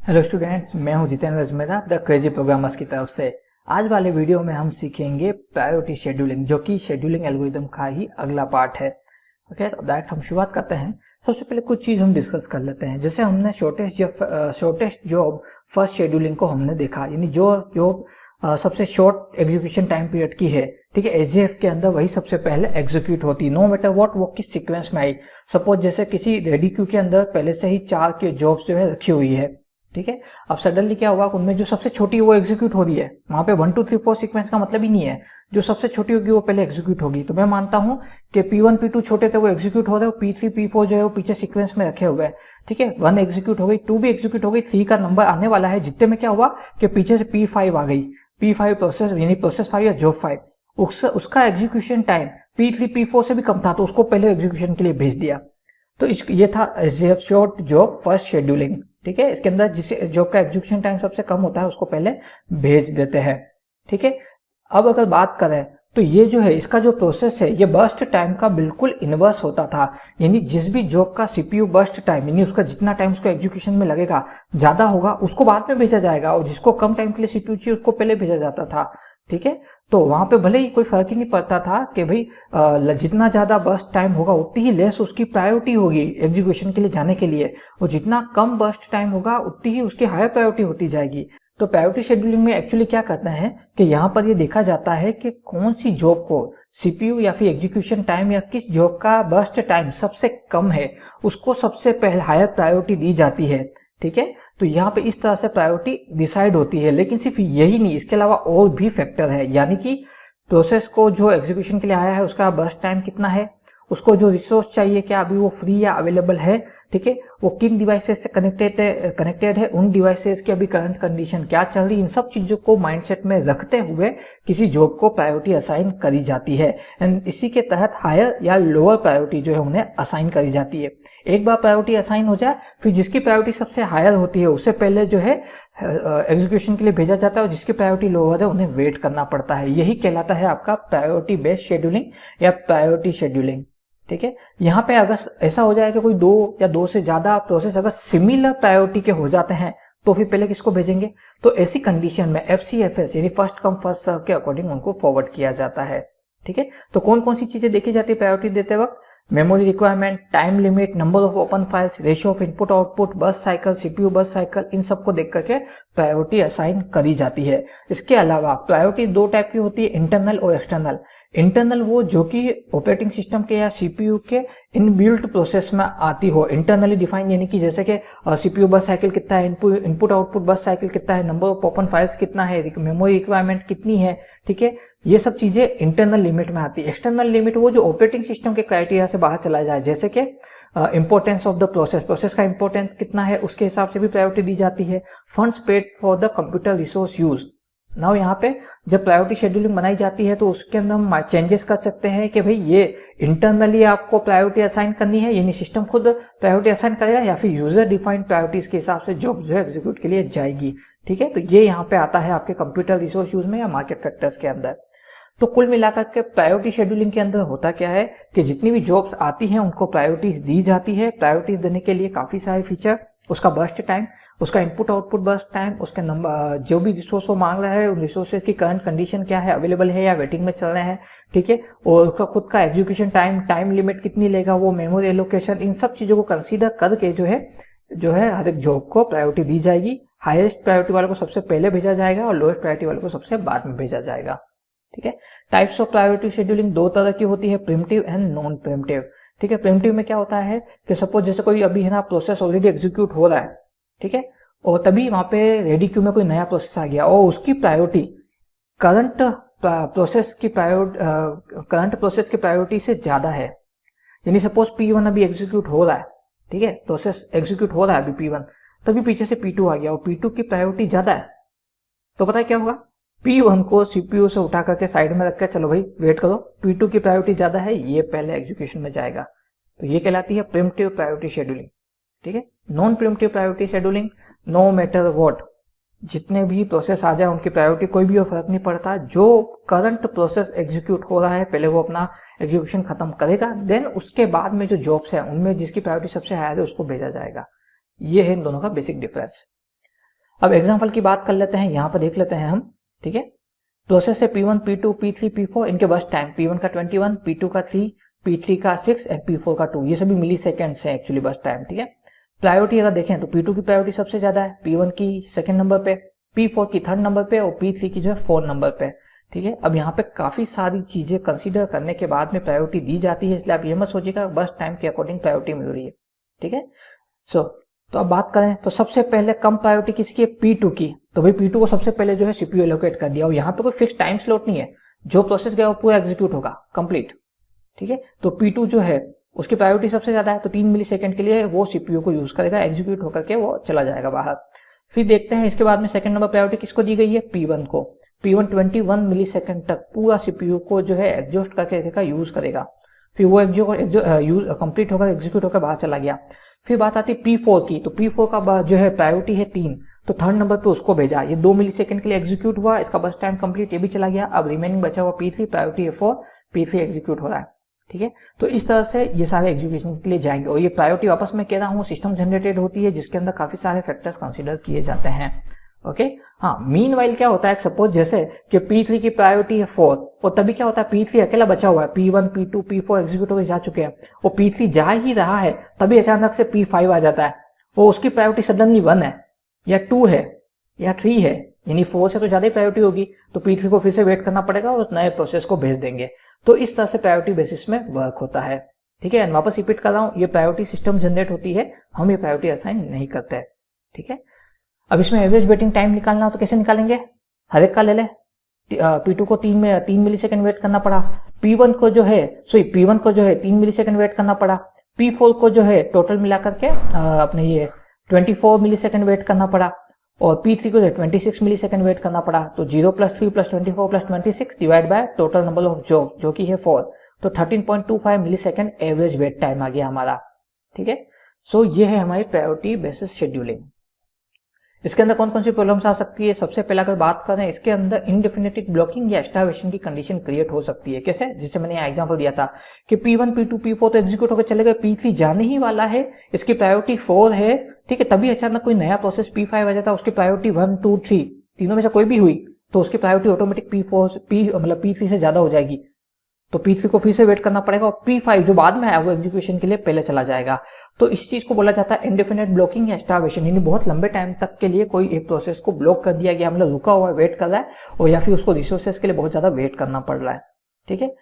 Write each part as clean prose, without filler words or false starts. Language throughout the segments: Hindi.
हेलो स्टूडेंट्स, मैं हूं Jitendra Ajmera the crazy programmers की तरफ से। आज वाले वीडियो में हम सीखेंगे प्रायोरिटी शेड्यूलिंग, जो कि शेड्यूलिंग एल्गोरिदम का ही अगला पार्ट है। ओके, तो डायरेक्ट हम शुरुआत करते हैं। सबसे पहले कुछ चीज हम डिस्कस कर लेते हैं। जैसे हमने शॉर्टेस्ट जॉब फर्स्ट शेड्यूलिंग को हमने देखा, यानी जो जॉब सबसे शॉर्ट एग्जीक्यूशन टाइम पीरियड की है, ठीक है, एसजेएफ के अंदर वही सबसे पहले एग्जीक्यूट होती, नो मैटर व्हाट वो किस सीक्वेंस में आई। सपोज जैसे किसी रेडी क्यू के अंदर पहले से ही 4 की जॉब्स जो है रखी हुई है, ठीक है। अब सडनली क्या हुआ, उनमें जो सबसे छोटी है वो एग्जीक्यूट हो रही है। वहां पे 1 2 3 4 सीक्वेंस का मतलब ही नहीं है। जो सबसे छोटी होगी वो पहले एग्जीक्यूट होगी। तो मैं मानता हूं कि P1 P2 छोटे थे, वो एग्जीक्यूट हो रहे, P3 P4 जो है वो पीछे सीक्वेंस में रखे हुए हैं, ठीक है। 1 एग्जीक्यूट हो गई, 2 भी एग्जीक्यूट हो गई, 3 का नंबर आने वाला है, जितने में क्या हुआ कि पीछे से P5 आ गई। P5 प्रोसेस यानी प्रोसेस 5 या जॉब 5, उसका एग्जीक्यूशन टाइम P3 P4 से भी कम था, तो उसको पहले एग्जीक्यूशन के लिए भेज दिया। तो ये था शॉर्ट जॉब फर्स्ट शेड्यूलिंग, ठीक है। इसके अंदर जिस जॉब का एग्जीक्यूशन टाइम सबसे कम होता है उसको पहले भेज देते हैं, ठीक है। अब अगर बात करें तो ये जो है, इसका जो प्रोसेस है, ये बर्स्ट टाइम का बिल्कुल इनवर्स होता था। यानी जिस भी जॉब का सीपीयू बर्स्ट टाइम, यानी उसका जितना टाइम उसको एग्जीक्यूशन में लगेगा ज्यादा होगा, उसको बाद में भेजा जाएगा, और जिसको कम टाइम के लिए सीपीयू चाहिए उसको पहले भेजा जाता था, ठीक है। तो वहां पे भले ही कोई फर्क ही नहीं पड़ता था कि भाई जितना ज्यादा बर्स्ट टाइम होगा उतनी ही लेस उसकी प्रायोरिटी होगी एग्जीक्यूशन के लिए जाने के लिए, और जितना कम बर्स्ट टाइम होगा उतनी ही उसकी हायर प्रायोरिटी होती जाएगी। तो प्रायोरिटी शेड्यूलिंग में एक्चुअली क्या करते हैं कि यहाँ पर ये देखा जाता है कि कौन सी जॉब को सीपीयू या फिर एग्जीक्यूशन टाइम या किस जॉब का बर्स्ट टाइम सबसे कम है, उसको सबसे पहले हायर प्रायोरिटी दी जाती है, ठीक है। तो यहाँ पे इस तरह से प्रायोरिटी डिसाइड होती है। लेकिन सिर्फ यही नहीं, इसके अलावा और भी फैक्टर है, यानी कि प्रोसेस को जो एग्जीक्यूशन के लिए आया है उसका बर्स्ट टाइम कितना है, उसको जो रिसोर्स चाहिए क्या अभी वो फ्री या अवेलेबल है, ठीक है, वो किन डिवाइसेस से कनेक्टेड है, उन डिवाइसेस की अभी करंट कंडीशन क्या चल रही, इन सब चीजों को माइंडसेट में रखते हुए किसी जॉब को प्रायोरिटी असाइन करी जाती है। एंड इसी के तहत हायर या लोअर प्रायोरिटी जो है उन्हें असाइन करी जाती है। एक बार प्रायोरिटी असाइन हो जाए, फिर जिसकी प्रायोरिटी सबसे हायर होती है उससे पहले जो है एग्जीक्यूशन के लिए भेजा जाता है, और जिसकी प्रायोरिटी लोअर है उन्हें वेट करना पड़ता है। यही कहलाता है आपका प्रायोरिटी बेस्ड शेड्यूलिंग या प्रायोरिटी शेड्यूलिंग, ठीक है। यहाँ पे अगर ऐसा हो जाए कि कोई 2 या 2 से ज्यादा प्रोसेस अगर सिमिलर प्रायोरिटी के हो जाते हैं, तो फिर पहले किसको भेजेंगे? तो ऐसी कंडीशन में FCFS यानी फर्स्ट कम फर्स्ट सर्व के अकॉर्डिंग उनको फॉरवर्ड किया जाता है, ठीक है। तो कौन कौन सी चीजें देखी जाती है प्रायोरिटी देते वक्त? Memory requirement, time limit, number of open files, ratio of input output, बस साइकिल, सीपीयू बस साइकिल, इन सबको देख करके प्रायोरिटी असाइन करी जाती है। इसके अलावा प्रायोरिटी 2 टाइप की होती है, इंटरनल और एक्सटर्नल। इंटरनल वो जो कि ऑपरेटिंग सिस्टम के या सीपीयू के इनबिल्ट प्रोसेस में आती हो, इंटरनली डिफाइंड, यानी कि जैसे कि सीपीयू बस साइकिल कितना है, इनपुट आउटपुट बस साइकिल कितना है, नंबर ऑफ ओपन फाइल्स कितना है, मेमोरी रिक्वायरमेंट कितनी है, ठीक है। ये सब चीजें इंटरनल लिमिट में आती है। एक्सटर्नल लिमिट वो जो ऑपरेटिंग सिस्टम के क्राइटेरिया से बाहर चला जाए, जैसे कि इंपोर्टेंस ऑफ द प्रोसेस का इंपोर्टेंस कितना है, उसके हिसाब से भी प्रायोरिटी दी जाती है। Funds paid for the computer resource use. Now यहाँ पे जब प्रायोरिटी शेड्यूलिंग बनाई जाती है तो उसके अंदर हम चेंजेस कर सकते हैं कि भाई ये इंटरनली आपको प्रायोरिटी असाइन करनी है, यानी सिस्टम खुद प्रायोरिटी असाइन करेगा, या फिर यूजर डिफाइंड प्रायोरिटीज के हिसाब से जॉब जो है एग्जीक्यूट के लिए जाएगी, ठीक है। तो ये यहाँ पे आता है आपके कंप्यूटर रिसोर्स यूज में या मार्केट फैक्टर्स के अंदर। तो कुल मिलाकर के प्रायोरिटी शेड्यूलिंग के अंदर होता क्या है कि जितनी भी जॉब्स आती हैं उनको प्रायोरिटीज दी जाती है। प्रायोरिटीज देने के लिए काफी सारे फीचर, उसका बर्स्ट टाइम, उसका इनपुट आउटपुट बर्स्ट टाइम, उसके नंबर, जो भी रिसोर्स वो मांग रहा है उन रिसोर्सेज की करंट कंडीशन क्या है, अवेलेबल है या वेटिंग में चल रहे हैं, ठीक है, और उसका खुद का एग्जीक्यूशन टाइम, टाइम लिमिट कितनी लेगा वो, मेमोरी एलोकेशन, इन सब चीजों को कंसीडर करके जो है हर एक जॉब को प्रायोरिटी दी जाएगी। हाईएस्ट प्रायोरिटी वाले को सबसे पहले भेजा जाएगा और लोएस्ट प्रायोरिटी वाले को सबसे बाद में भेजा जाएगा, ठीक है। टाइप्स ऑफ प्रायोरिटी शेड्यूलिंग 2 तरह की होती है, प्रिमिटिव एंड नॉन प्रिमिटिव, ठीक है। प्रिमिटिव में क्या होता है कि सपोज जैसे कोई अभी है ना प्रोसेस ऑलरेडी एग्जीक्यूट हो रहा है, ठीक है, और तभी वहां पे रेडी क्यू में कोई नया प्रोसेस आ गया और उसकी प्रायोरिटी करंट प्रोसेस की प्रायोरिटी से ज्यादा है। यानी सपोज P1 अभी एग्जीक्यूट हो रहा है, ठीक है, प्रोसेस एग्जीक्यूट हो रहा है अभी P1, तभी पीछे से P2 आ गया और P2 की प्रायोरिटी ज्यादा है, तो पता है क्या होगा? P1 को सीपीयू से उठा करके साइड में रखकर चलो भाई वेट करो, P2 की प्रायोरिटी ज्यादा है, ये पहले एग्जीक्यूशन में जाएगा। तो ये कहलाती है प्रिमिटिव प्रायोरिटी शेड्यूलिंग, ठीक है। Non preemptive priority scheduling, no matter what, जितने भी प्रोसेस आ जाए उनकी प्रायोरिटी कोई भी फर्क नहीं पड़ता, जो करंट प्रोसेस एग्जीक्यूट हो रहा है पहले वो अपना एग्जीक्यूशन खत्म करेगा, देन उसके बाद में जो जॉब्स है उनमें जिसकी प्रायोरिटी सबसे हायर है उसको भेजा जाएगा। ये है इन दोनों का बेसिक डिफरेंस। अब एग्जाम्पल की बात कर लेते हैं, यहाँ पर देख लेते हैं हम, ठीक है। प्रोसेस है P1, P2, P3, P4, इनके बर्स्ट टाइम P1 का 21, P2 का 3, P3 का 6 एंड P4 का 2, ये सभी मिली सेकेंड्स है एक्चुअली बर्स्ट टाइम, ठीक है। प्रायोरिटी अगर देखें तो P2 की प्रायोरिटी सबसे ज्यादा है, P1 की सेकंड नंबर पे, P4 की थर्ड नंबर पे और P3 की जो है फोर्थ नंबर पे, ठीक है। अब यहाँ पे काफी सारी चीजें कंसीडर करने के बाद में प्रायोरिटी दी जाती है, इसलिए आप ये मत सोचिएगा बर्स्ट टाइम के अकॉर्डिंग प्रायोरिटी मिल रही है, ठीक है। तो अब बात करें तो सबसे पहले कम प्रायोरिटी किसकी है, P2 की। तो भाई P2 को सबसे पहले जो है CPU एलोकेट कर दिया, और यहाँ पे कोई फिक्स टाइम स्लॉट नहीं है, जो प्रोसेस गया वो पूरा एग्जीक्यूट होगा कंप्लीट, ठीक है। तो P2 जो है उसकी प्रायोरिटी सबसे ज्यादा है, तो 3 मिली सेकेंड के लिए वो CPU को यूज करेगा, एग्जीक्यूट होकर के वो चला जाएगा बाहर। फिर देखते हैं इसके बाद में सेकंड नंबर प्रायोरिटी किसको दी गई है, P1 को। P1 21 मिली सेकेंड तक पूरा CPU को जो है एग्जॉस्ट करके यूज करेगा, फिर वो कंप्लीट होकर एग्जीक्यूट होकर बाहर चला गया। फिर बात आती है P4 की, तो P4 का जो है प्रायोरिटी है 3, तो थर्ड नंबर पे उसको भेजा, ये 2 मिली सेकेंड के लिए एग्जीक्यूट हुआ, इसका बस टाइम कंप्लीट, ये भी चला गया। अब रिमेनिंग बचा हुआ P3, प्रायोरिटी है 4, P3 एग्जीक्यूट हो रहा है, ठीक है। तो इस तरह से ये सारे एग्जीक्यूशन के लिए जाएंगे, और ये प्रायोरिटी वापस मैं कह रहा हूँ सिस्टम जनरेटेड होती है, जिसके अंदर काफी सारे फैक्टर्स कंसिडर किए जाते हैं, ओके। हाँ, मीनवाइल क्या होता है, सपोज जैसे कि P3 की प्रायोरिटी है 4, और तभी क्या होता है P3 अकेला बचा हुआ है, P1, P2, P4 एग्जीक्यूट होकर जा चुके हैं, और P3 जा ही रहा है, तभी अचानक से P5 आ जाता है, वो उसकी प्रायोरिटी सडनली 1 है या 2 है या 3 है, यानी 4 से तो ज्यादा ही प्रायोरिटी होगी, तो P3 को फिर से वेट करना पड़ेगा और नए प्रोसेस को भेज देंगे। तो इस तरह से प्रायोरिटी बेसिस में वर्क होता है, ठीक है। वापस रिपीट कर रहा हूं, ये प्रायोरिटी सिस्टम जनरेट होती है, हम ये प्रायोरिटी असाइन नहीं करते, ठीक है। अब इसमें एवरेज वेटिंग टाइम निकालना हो तो कैसे निकालेंगे, हर एक का ले ले। P2 को 3 मिली सेकेंड वेट करना पड़ा, P1 को जो है 3 मिली सेकेंड वेट करना पड़ा, P4 को जो है टोटल मिलाकर के अपने ये 24 मिली सेकेंड वेट करना पड़ा, और P3 को जो 26 मिली सेकेंड वेट करना पड़ा। तो 0 + 3 + 24 + 26 divide by total number of job जो कि है 4, तो 13.25 मिली सेकेंड एवरेज वेट टाइम आ गया हमारा, ठीक है। सो ये है हमारी प्रायोरिटी बेसिस शेड्यूलिंग। इसके अंदर कौन कौन सी प्रॉब्लम्स आ सकती है, सबसे पहले अगर बात करें, इसके अंदर इनडेफिनिट ब्लॉकिंग या स्टार्वेशन की कंडीशन क्रिएट हो सकती है। कैसे, जिससे मैंने यहाँ एग्जांपल दिया था कि P1, P2, P4 तो एग्जीक्यूट होकर चले गए, P3 जाने ही वाला है, इसकी प्रायोरिटी 4 है, ठीक है। तभी अचानक कोई नया प्रोसेस P5 आ जाता है, उसकी प्रायोरिटी 1, 2, 3 तीनों में से कोई भी हुई तो उसकी प्रायोरिटी ऑटोमेटिक P3 से ज्यादा हो जाएगी, तो P3 को फिर से वेट करना पड़ेगा, और P5 जो बाद में है वो एग्जीक्यूशन के लिए पहले चला जाएगा। तो इस चीज को बोला जाता है इनडेफिनिट ब्लॉकिंग या स्टार्वेशन, यानी बहुत लंबे टाइम तक के लिए कोई एक प्रोसेस को ब्लॉक कर दिया गया, मतलब रुका हुआ वेट कर रहा है, और या फिर उसको रिसोर्सेस के लिए बहुत ज्यादा वेट करना पड़ रहा है, ठीक है।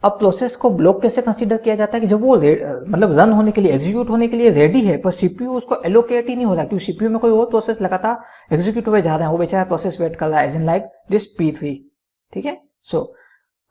अब प्रोसेस को ब्लॉक कैसे कंसीडर किया जाता है कि जब वो मतलब रन होने के लिए, एग्जीक्यूट होने के लिए रेडी है, पर सीपीयू उसको एलोकेट ही नहीं हो रहा, क्योंकि सीपीयू में कोई और प्रोसेस लगातार एग्जीक्यूट हुए जा रहे हैं, वो बेचारा प्रोसेस वेट कर रहा है, as in like this P3, ठीक है। सो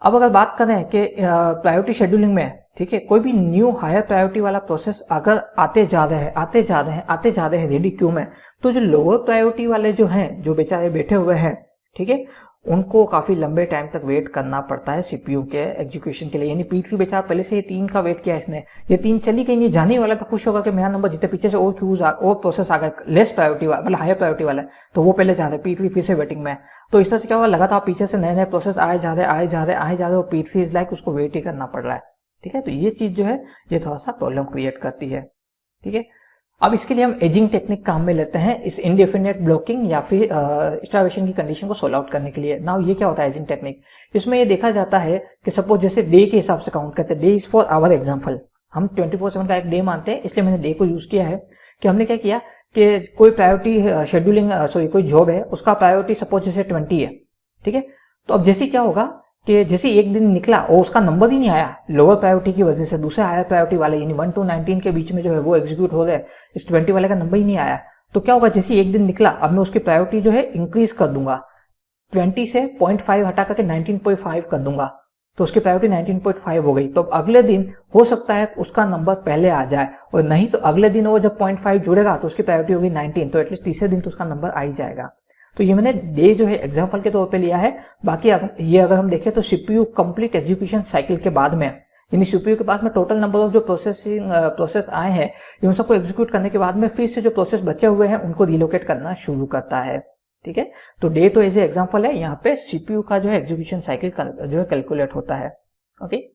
अब अगर बात करें कि प्रायोरिटी शेड्यूलिंग में, ठीक है, कोई भी न्यू हायर प्रायोरिटी वाला प्रोसेस अगर आते जा रहे हैं रेडी क्यू में, तो जो लोअर प्रायोरिटी वाले जो हैं, जो बेचारे बैठे हुए हैं, ठीक है, उनको काफी लंबे टाइम तक वेट करना पड़ता है सीपीयू के एग्जीक्यूशन के लिए। यानी P3 बेचारा पहले से ये 3 का वेट किया इसने, ये 3 चली गई, नहीं जाने वाला, तो खुश होकर के मेरा नंबर जितने पीछे से और क्यूज और प्रोसेस आ गए लेस प्रायोरिटी वाला, मतलब हायर प्रायोरिटी वाला, तो वो पहले जा रहे, P3 फिर से वेटिंग में। तो इस तरह से क्या होगा, लगातार पीछे से नए नए प्रोसेस आए जा रहे, और P3 इज लाइक उसको वेट ही करना पड़ रहा है, ठीक है। तो ये चीज जो है ये थोड़ा सा प्रॉब्लम क्रिएट करती है, ठीक है। अब इसके लिए हम एजिंग टेक्निक काम में लेते हैं, इस इनडेफिनिट ब्लॉकिंग या फिर स्टार्वेशन की कंडीशन को सोल्व आउट करने के लिए। नाउ ये क्या होता है एजिंग टेक्निक, इसमें ये देखा जाता है कि सपोज जैसे डे के हिसाब से काउंट करते हैं, day is for our example, हम 24/7 का एक डे मानते हैं, इसलिए मैंने डे को यूज किया है। कि हमने क्या किया कि कोई प्रायोरिटी शेड्यूलिंग कोई जॉब है, उसका प्रायोरिटी सपोज जैसे 20 है, ठीक है। तो अब जैसे क्या होगा कि जैसे एक दिन निकला और उसका नंबर ही नहीं आया लोअर प्रायोरिटी की वजह से, दूसरे हायर प्रायोरिटी वाले यानी 1 to 19 के बीच में जो है वो एग्जीक्यूट हो रहे, इस 20 वाले का नंबर ही नहीं आया, तो क्या होगा, जैसे एक दिन निकला, अब मैं उसकी प्रायोरिटी जो है इंक्रीज कर दूंगा, 20 से 0.5 हटा करके 19.5 कर दूंगा, तो उसकी प्रायोरिटी 19.5 हो गई। तो अगले दिन हो सकता है उसका नंबर पहले आ जाए, और नहीं तो अगले दिन वो जब 0.5 जुड़ेगा तो उसकी प्रायोरिटी होगी 19, तो एटलीस्ट तीसरे दिन तो उसका नंबर आ ही जाएगा। तो ये मैंने डे जो है एग्जांपल के तौर पे लिया है। बाकी ये अगर हम देखें तो सीपीयू कंप्लीट एग्जीक्यूशन साइकिल के बाद में, यानी सीपीयू के पास में टोटल नंबर ऑफ जो प्रोसेस आए हैं, इन सबको एग्जीक्यूट करने के बाद में फिर से जो प्रोसेस बचे हुए हैं उनको रिलोकेट करना शुरू करता है, ठीक है। तो डे तो एज ए एग्जांपल है, यहाँ पे सीपीयू का जो है एग्जीक्यूशन साइकिल जो है कैलकुलेट होता है, ओके।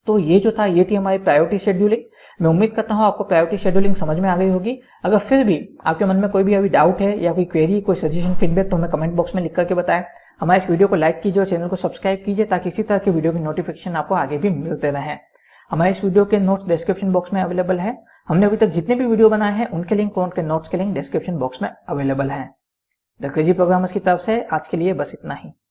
तो ये जो था ये थी हमारी प्रायोरिटी शेड्यूलिंग। मैं उम्मीद करता हूँ आपको प्रायोरिटी शेड्यूलिंग समझ में आ गई होगी। अगर फिर भी आपके मन में कोई भी अभी डाउट है या कोई क्वेरी, कोई सजेशन, फीडबैक तो हमें कमेंट बॉक्स में लिख करके बताएं। हमारे इस वीडियो को लाइक कीजिए और चैनल को सब्सक्राइब कीजिए ताकि इसी तरह के वीडियो की नोटिफिकेशन आपको आगे भी मिलते रहें। हमारे इस वीडियो के नोट्स डिस्क्रिप्शन बॉक्स में अवेलेबल है। हमने अभी तक जितने भी वीडियो बनाए हैं उनके लिंक और उनके नोट्स के लिंक डिस्क्रिप्शन बॉक्स में अवेलेबल है। द क्रेजी प्रोग्रामर्स की तरफ से आज के लिए बस इतना ही।